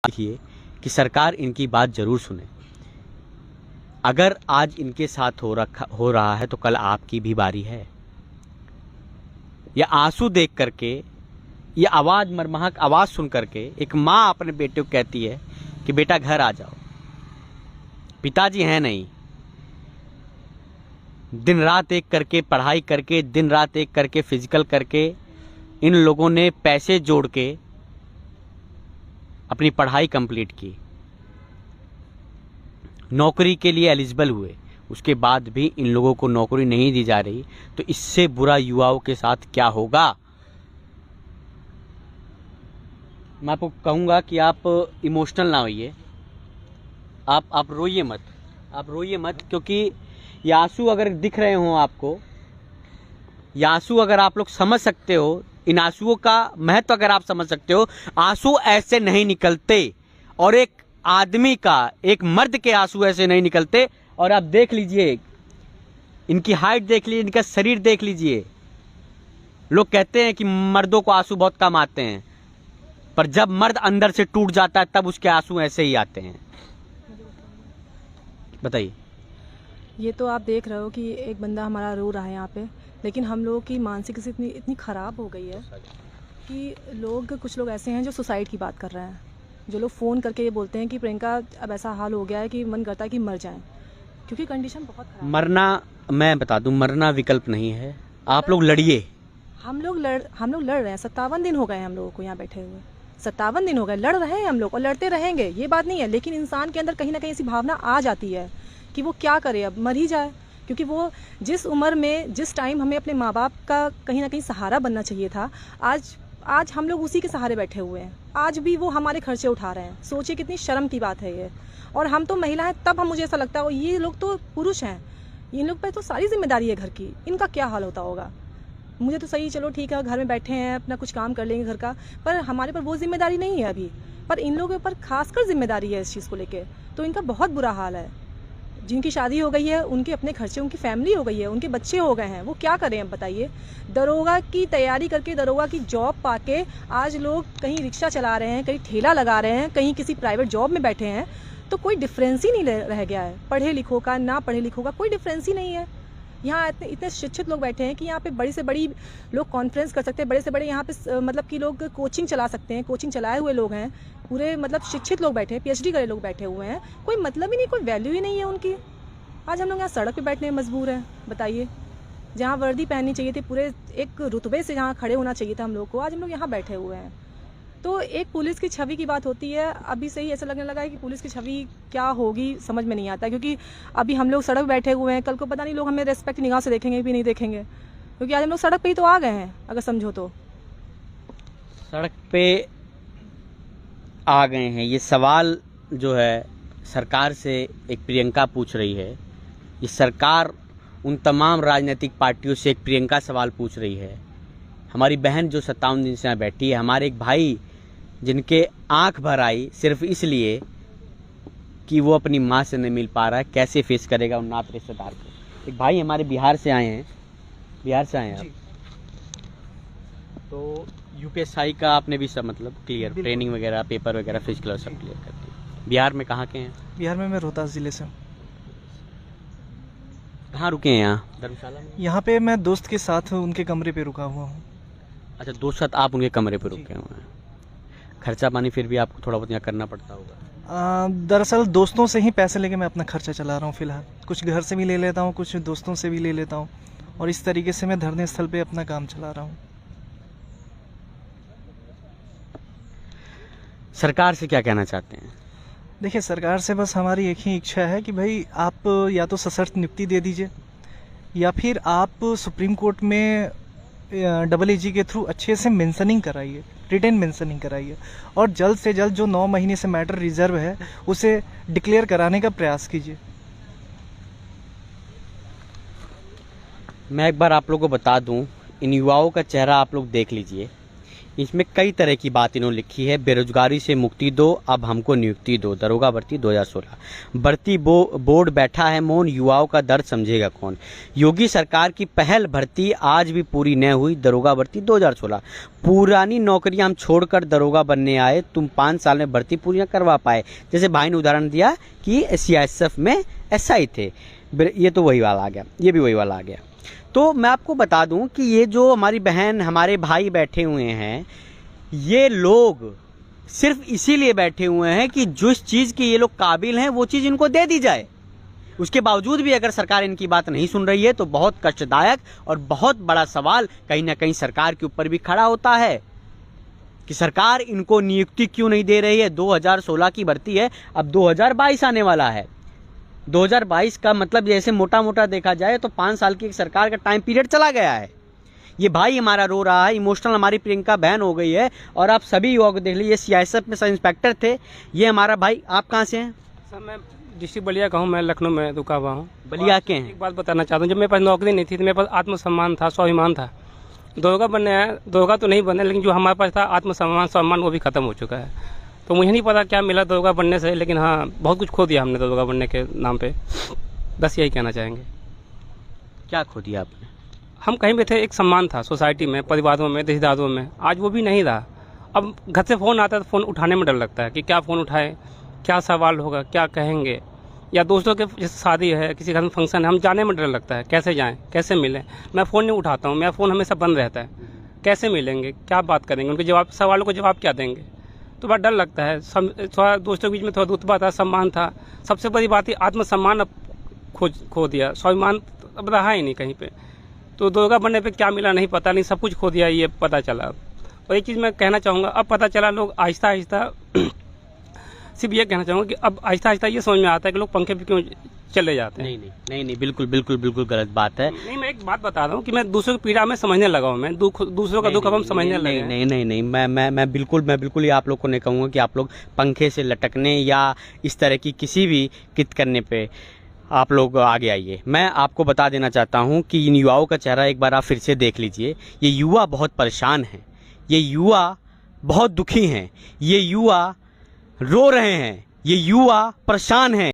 देखिए कि सरकार इनकी बात जरूर सुने। अगर आज इनके साथ हो रहा है तो कल आपकी भी बारी है। यह आंसू देख करके, यह आवाज, मर्माहक आवाज सुन करके एक माँ अपने बेटे को कहती है कि बेटा घर आ जाओ। पिताजी हैं नहीं, दिन रात एक करके पढ़ाई करके, दिन रात एक करके फिजिकल करके, इन लोगों ने पैसे जोड़ के अपनी पढ़ाई कंप्लीट की, नौकरी के लिए एलिजिबल हुए, उसके बाद भी इन लोगों को नौकरी नहीं दी जा रही। तो इससे बुरा युवाओं के साथ क्या होगा? मैं आपको कहूंगा कि आप इमोशनल ना होइए, आप रोइए मत, आप रोइए मत, क्योंकि ये आंसू अगर दिख रहे हो आपको, ये आंसू अगर आप लोग समझ सकते हो, इन आंसुओं का महत्व अगर आप समझ सकते हो, आंसू ऐसे नहीं निकलते, और एक आदमी का, एक मर्द के आंसू ऐसे नहीं निकलते। और आप देख लीजिए, इनकी हाइट देख लीजिए, इनका शरीर देख लीजिए। लोग कहते हैं कि मर्दों को आंसू बहुत कम आते हैं, पर जब मर्द अंदर से टूट जाता है तब उसके आंसू ऐसे ही आते हैं। बताइए। ये तो आप देख रहे हो कि एक बंदा हमारा रो रहा है यहाँ पे, लेकिन हम लोगों की मानसिक स्थिति इतनी ख़राब हो गई है कि कुछ लोग ऐसे हैं जो सुसाइड की बात कर रहे हैं, जो लोग फ़ोन करके ये बोलते हैं कि प्रियंका अब ऐसा हाल हो गया है कि मन करता है कि मर जाएं, क्योंकि कंडीशन बहुत खराब। मरना, मैं बता दूं, मरना विकल्प नहीं है। आप लोग लड़िए। हम लोग लड़ रहे हैं। 57 दिन हो गए हम लोगों को यहाँ बैठे हुए, 57 दिन हो गए, लड़ रहे हैं हम लोग और लड़ते रहेंगे, ये बात नहीं है। लेकिन इंसान के अंदर कहीं ना कहीं ऐसी भावना आ जाती है कि वो क्या करे, अब मर ही जाए, क्योंकि वो जिस उम्र में, जिस टाइम हमें अपने माँ बाप का कहीं ना कहीं सहारा बनना चाहिए था, आज हम लोग उसी के सहारे बैठे हुए हैं। आज भी वो हमारे खर्चे उठा रहे हैं। सोचिए कितनी शर्म की बात है ये। और हम तो महिला हैं, तब हम, मुझे ऐसा लगता है, ये लोग तो पुरुष हैं, इन लोग पे तो सारी जिम्मेदारी है घर की, इनका क्या हाल होता होगा। मुझे तो सही, चलो ठीक है, घर में बैठे हैं, अपना कुछ काम कर लेंगे घर का, पर हमारे पर वो जिम्मेदारी नहीं है अभी। पर इन लोगों पर खासकर जिम्मेदारी है इस चीज़ को लेके, तो इनका बहुत बुरा हाल है। जिनकी शादी हो गई है, उनके अपने खर्चे, उनकी फैमिली हो गई है, उनके बच्चे हो गए हैं, वो क्या करें अब बताइए। दरोगा की तैयारी करके, दरोगा की जॉब पाके आज लोग कहीं रिक्शा चला रहे हैं, कहीं ठेला लगा रहे हैं, कहीं किसी प्राइवेट जॉब में बैठे हैं, तो कोई डिफरेंस ही नहीं रह गया है। पढ़े लिखों का, ना पढ़े लिखों का कोई डिफरेंस ही नहीं है। यहाँ इतने शिक्षित लोग बैठे हैं कि यहाँ पे बड़ी से बड़ी लोग कॉन्फ्रेंस कर सकते हैं, बड़े से बड़े यहाँ पे मतलब कि लोग कोचिंग चला सकते हैं, कोचिंग चलाए हुए लोग हैं, पूरे मतलब शिक्षित लोग बैठे हैं, PhD करे लोग बैठे हुए हैं, कोई मतलब ही नहीं, कोई वैल्यू ही नहीं है उनकी। आज हम लोग यहाँ सड़क पे बैठने में मजबूर हैं, बताइए। जहाँ वर्दी पहननी चाहिए थी, पूरे एक रुतबे से जहाँ खड़े होना चाहिए था हम लोग को, आज हम लोग यहाँ बैठे हुए हैं। तो एक पुलिस की छवि की बात होती है। अभी से ही ऐसा लगने लगा है कि पुलिस की छवि क्या होगी समझ में नहीं आता, क्योंकि अभी हम लोग सड़क बैठे हुए हैं, कल को पता नहीं लोग हमें रेस्पेक्ट निगाह से देखेंगे भी नहीं देखेंगे, क्योंकि आज हम लोग सड़क पे ही तो आ गए हैं, अगर समझो तो। सड़क पे आ गए हैं, ये सवाल जो है सरकार से एक प्रियंका पूछ रही है। ये सरकार उन तमाम राजनीतिक पार्टियों से एक प्रियंका सवाल पूछ रही है। हमारी बहन जो 57 दिन से यहाँ बैठी है, हमारे एक भाई जिनके आंख भर आई सिर्फ इसलिए कि वो अपनी माँ से नहीं मिल पा रहा है, कैसे फेस करेगा उन नात रिश्तेदार को। एक भाई हमारे बिहार से आए हैं, बिहार से आए हैं आप, तो UPSI का आपने भी सब मतलब क्लियर, ट्रेनिंग वगैरह, पेपर वगैरह, फिजिकल सब क्लियर कर दिया। बिहार में कहाँ के हैं? बिहार में मैं रोहतास ज़िले से हूँ। कहाँ रुके हैं? यहाँ धर्मशाला में? यहाँ पे मैं दोस्त के साथ उनके कमरे पे रुका हुआ हूँ। अच्छा, दोस्त साथ आप उनके कमरे पे रुके हुए हैं। खर्चा पानी फिर भी आपको थोड़ा बहुत यहाँ करना पड़ता होगा? दरअसल दोस्तों से ही पैसे लेके मैं अपना खर्चा चला रहा हूँ फिलहाल। कुछ घर से भी ले लेता हूँ, कुछ दोस्तों से भी ले लेता हूँ, और इस तरीके से मैं धरने स्थल पे अपना काम चला रहा हूँ। सरकार से क्या कहना चाहते हैं? देखिए, सरकार से बस हमारी एक ही इच्छा है कि भाई आप या तो सशर्त नियुक्ति दे दीजिए, या फिर आप सुप्रीम कोर्ट में AAG के थ्रू अच्छे से मेंशनिंग कराइए, रिटेन मेंशनिंग कराइए, और जल्द से जल्द जो 9 महीने से मैटर रिजर्व है उसे डिक्लेयर कराने का प्रयास कीजिए। मैं एक बार आप लोगों को बता दूं, इन युवाओं का चेहरा आप लोग देख लीजिए। इसमें कई तरह की बात इन्होंने लिखी है। बेरोजगारी से मुक्ति दो, अब हमको नियुक्ति दो, दरोगा भर्ती 2016। भर्ती बोर्ड बैठा है मौन, युवाओं का दर्द समझेगा कौन। योगी सरकार की पहल भर्ती आज भी पूरी न हुई, दरोगा भर्ती 2016। पुरानी नौकरियां हम छोड़कर दरोगा बनने आए, तुम 5 साल में भर्ती पूरी न करवा पाए। जैसे भाई ने उदाहरण दिया कि सीआईएसएफ में एसआई थे, ये तो वही वाला आ गया, ये भी वही वाला आ गया। तो मैं आपको बता दूं कि ये जो हमारी बहन हमारे भाई बैठे हुए हैं, ये लोग सिर्फ इसीलिए बैठे हुए हैं कि जिस चीज़ की ये लोग काबिल हैं वो चीज़ इनको दे दी जाए। उसके बावजूद भी अगर सरकार इनकी बात नहीं सुन रही है तो बहुत कष्टदायक और बहुत बड़ा सवाल कहीं ना कहीं सरकार के ऊपर भी खड़ा होता है कि सरकार इनको नियुक्ति क्यों नहीं दे रही है। 2016 की भर्ती है, अब 2022 आने वाला है। 2022 का मतलब जैसे मोटा मोटा देखा जाए तो 5 साल की एक सरकार का टाइम पीरियड चला गया है। ये भाई हमारा रो रहा है, इमोशनल हमारी प्रियंका बहन हो गई है। और आप सभी युवाओं को देख लीजिए, सीआईएसएफ में सब इंस्पेक्टर थे। ये हमारा भाई, आप कहाँ से हैं? सर मैं डिस्ट्रिक्ट बलिया का हूँ, मैं लखनऊ में रुका हुआ हूँ। बलिया के हैं? एक बात बताना चाहता हूँ, जब मेरे पास नौकरी नहीं थी तो मेरे पास आत्मसम्मान था, स्वाभिमान था। दरोगा बनने आया, दरोगा तो नहीं बने, लेकिन जो हमारे पास था आत्मसम्मान स्वाभिमान वो भी खत्म हो चुका है। तो मुझे नहीं पता क्या मिला दरोगा बनने से, लेकिन हाँ बहुत कुछ खो दिया हमने दरोगा बनने के नाम पे। बस यही कहना चाहेंगे। क्या खो दिया आपने? हम कहीं भी थे, एक सम्मान था सोसाइटी में, परिवारों में, रिश्तेदारों में, आज वो भी नहीं रहा। अब घर से फ़ोन आता है तो फ़ोन उठाने में डर लगता है कि क्या फ़ोन उठाए, क्या सवाल होगा, क्या कहेंगे। या दोस्तों के जैसे शादी है, किसी घर में फंक्शन है, हम जाने में डर लगता है, कैसे जाएँ, कैसे मिलें। मैं फ़ोन नहीं उठाता हूँ, मेरा फ़ोन हमेशा बंद रहता है। कैसे मिलेंगे, क्या बात करेंगे, उनके जवाब, सवालों को जवाब क्या देंगे, तो बड़ा डर लगता है। थोड़ा दोस्तों के बीच में थोड़ा रुतबा था, सम्मान था। सबसे बड़ी बात है आत्मसम्मान अब खो दिया, स्वाभिमान अब रहा ही नहीं कहीं पे। तो दरोगा बनने पे क्या मिला नहीं पता, नहीं सब कुछ खो दिया, ये पता चला। और एक चीज़ मैं कहना चाहूँगा, अब पता चला लोग आहिस्ता आहिस्ता सिर्फ ये कहना चाहूँगा कि अब आहिस्ता आहिस्ता ये समझ में आता है कि लोग पंखे पे क्यों चले जाते हैं। नहीं, बिल्कुल गलत बात है। नहीं, मैं एक बात बता रहा हूँ कि मैं दूसरों की पीड़ा में समझने लगा हूँ, मैं दूसरों का दुख अब हम समझने लगे हैं। नहीं, मैं बिल्कुल ये आप लोग को नहीं कहूँगा कि आप लोग पंखे से लटकने या इस तरह की किसी भी कित करने पे आप लोग आगे आइए। मैं आपको बता देना चाहता हूँ कि इन युवाओं का चेहरा एक बार आप फिर से देख लीजिए। ये युवा बहुत परेशान हैं, ये युवा बहुत दुखी हैं, ये युवा रो रहे हैं, ये युवा परेशान हैं।